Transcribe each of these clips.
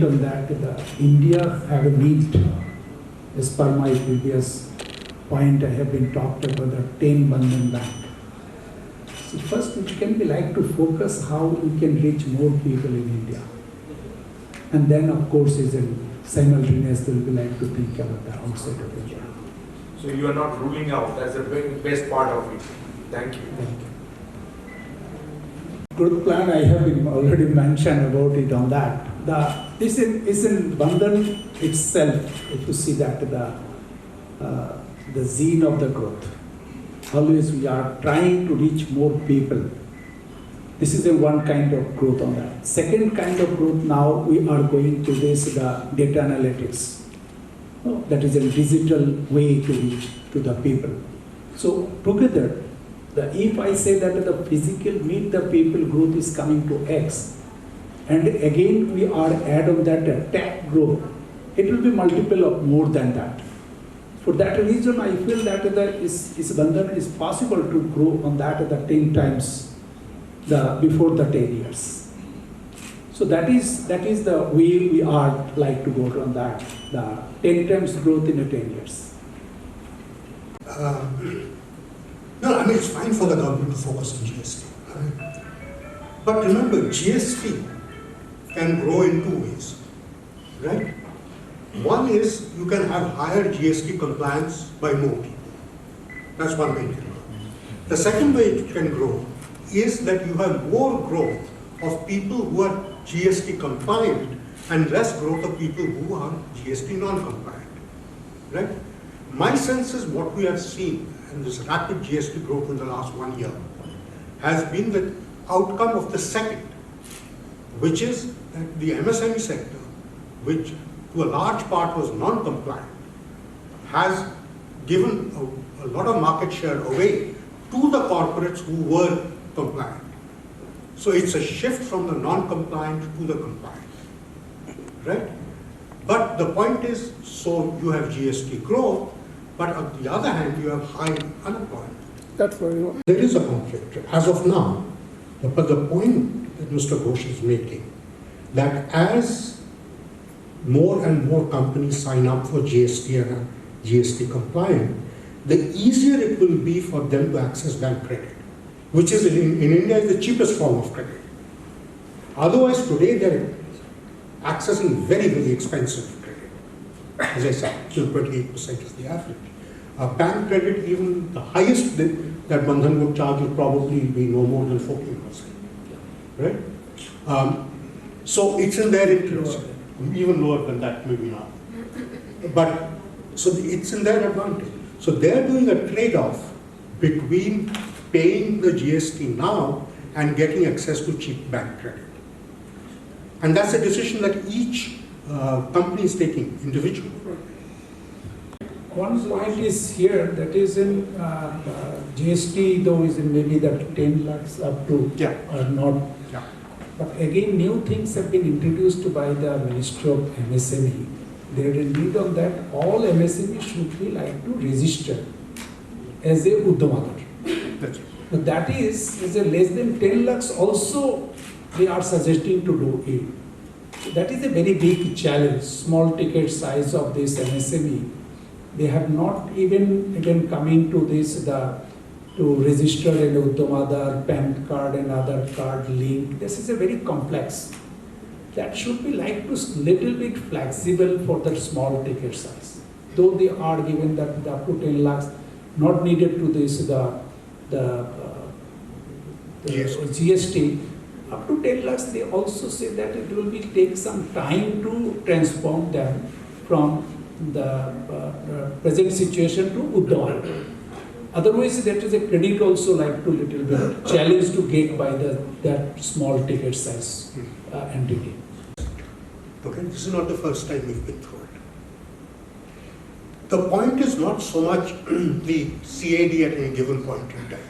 point on that. India have a need, as per my previous point, I have been talked about the 10 Bandhan Bank. So first, it can be like to focus how we can reach more people in India. And then, of course, is in simultaneous, we will be like to think about the outside of India. So you are not ruling out as the best part of it. Thank you. Thank you. Growth plan, I have been already mentioned about it on that. This is in Bandhan itself, if you see that the zine of the growth. Always we are trying to reach more people. This is one kind of growth on that. Second kind of growth now we are going to this the data analytics. That is a digital way to reach to the people. So together, if I say that the physical meet the people growth is coming to X, and again we are add on that tech growth, it will be multiple of more than that. For that reason, I feel that Bandhan is possible to grow on that the 10 times before the 10 years. So that is the way we are like to go on that, the 10 times growth in 10 years. No, I mean, it's fine for the government to focus on GST. Right? But remember, GST can grow in two ways, right? One is you can have higher GST compliance by more people. That's one way it can grow. The second way it can grow is that you have more growth of people who are GST compliant and less growth of people who are GST non-compliant, right? My sense is what we have seen and this rapid GST growth in the last 1 year has been the outcome of the second, which is that the MSME sector, which to a large part was non-compliant, has given a lot of market share away to the corporates who were compliant. So it's a shift from the non-compliant to the compliant, right? But the point is, so you have GST growth, but on the other hand, you have high unemployment. That's very well. There is a conflict as of now. But the point that Mr. Ghosh is making, that as more and more companies sign up for GST and are GST compliant, the easier it will be for them to access bank credit, which is in India is the cheapest form of credit. Otherwise, today they're accessing very, very expensive credit. As I said, till 28% is the average. Bank credit, even the highest that Bandhan would charge would probably be no more than 14%, right? So it's in their interest, even lower than that maybe now. But so it's in their advantage. So they're doing a trade-off between paying the GST now and getting access to cheap bank credit. And that's a decision that each company is taking individually. One point is here, that is in GST, though is in maybe that 10 lakhs up to or not. Yeah. But again, new things have been introduced by the Ministry of MSME. There is a need on that all MSME should be like to register as a Uddamadar. But that is a less than 10 lakhs also they are suggesting to do it. So that is a very big challenge, small ticket size of this MSME. They have not even coming to this to register an Uddamadar, PAN card and other card link. This is a very complex. That should be like to little bit flexible for the small ticket size. Though they are given that up to 10 lakhs, not needed to this the GST. Up to 10 lakhs, they also say that it will take some time to transform them from the present situation to Uddamadar. Otherwise, that is a credit also like to little bit challenge to get by that small ticket size entity. Okay, this is not the first time we've been through it. The point is not so much the CAD at any given point in time.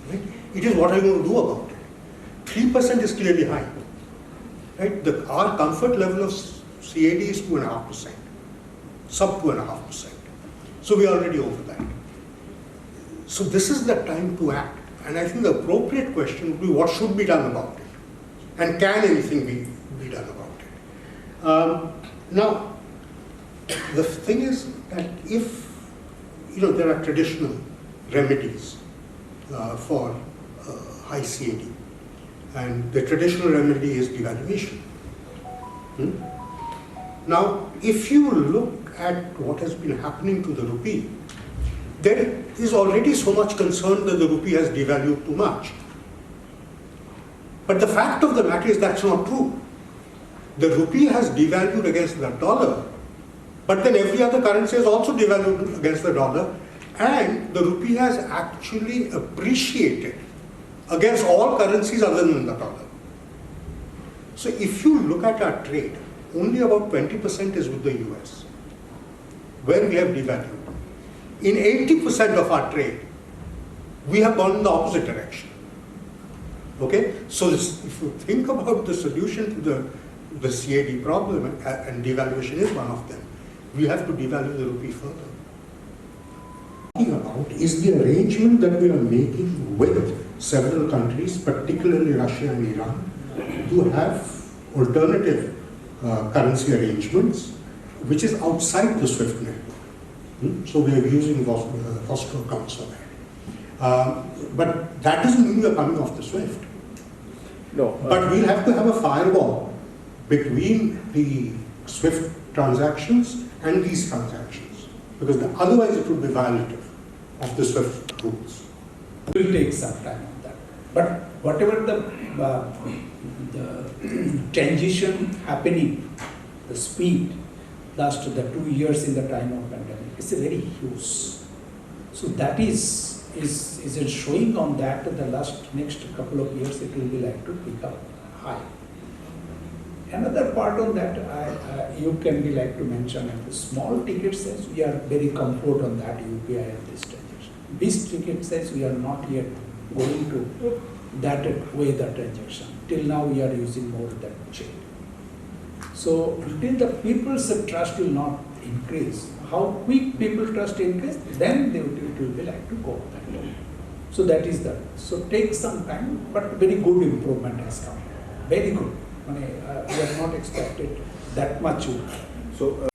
Right? It is what are you going to do about it. 3% is clearly high. Right? Our comfort level of CAD is 2.5%, sub 2.5%. So we are already over that. So this is the time to act. And I think the appropriate question would be what should be done about it? And can anything be done about it? Now, the thing is that if, there are traditional remedies for high CAD, and the traditional remedy is devaluation. Now, if you look at what has been happening to the rupee, there is already so much concern that the rupee has devalued too much. But the fact of the matter is that's not true. The rupee has devalued against the dollar, but then every other currency has also devalued against the dollar, and the rupee has actually appreciated against all currencies other than the dollar. So if you look at our trade, only about 20% is with the US, where we have devalued. In 80% of our trade, we have gone in the opposite direction. Okay? So if you think about the solution to the CAD problem, and devaluation is one of them, we have to devalue the rupee further. About is the arrangement that we are making with several countries, particularly Russia and Iran, to have alternative currency arrangements, which is outside the SWIFT network. So we are using Vostro accounts for that. But that doesn't mean we are coming off the SWIFT. No. But we'll have to have a firewall between the SWIFT transactions and these transactions, because otherwise it would be violative of the SWIFT rules. It will take some time on that. But whatever the transition happening, the speed, last the 2 years in the time of pandemic, is very huge. So that is it showing on that the next couple of years it will be like to pick up high. Another part on that you can be like to mention, and the small ticket size we are very comfort on that UPI and this transaction. Big ticket size we are not yet going to that way the transaction. Till now we are using more than check. So till the people's trust will not increase, how quick people trust increase, then it will be like to go that way. So that is that. So take some time, but very good improvement has come. Very good. We have not expected that much. So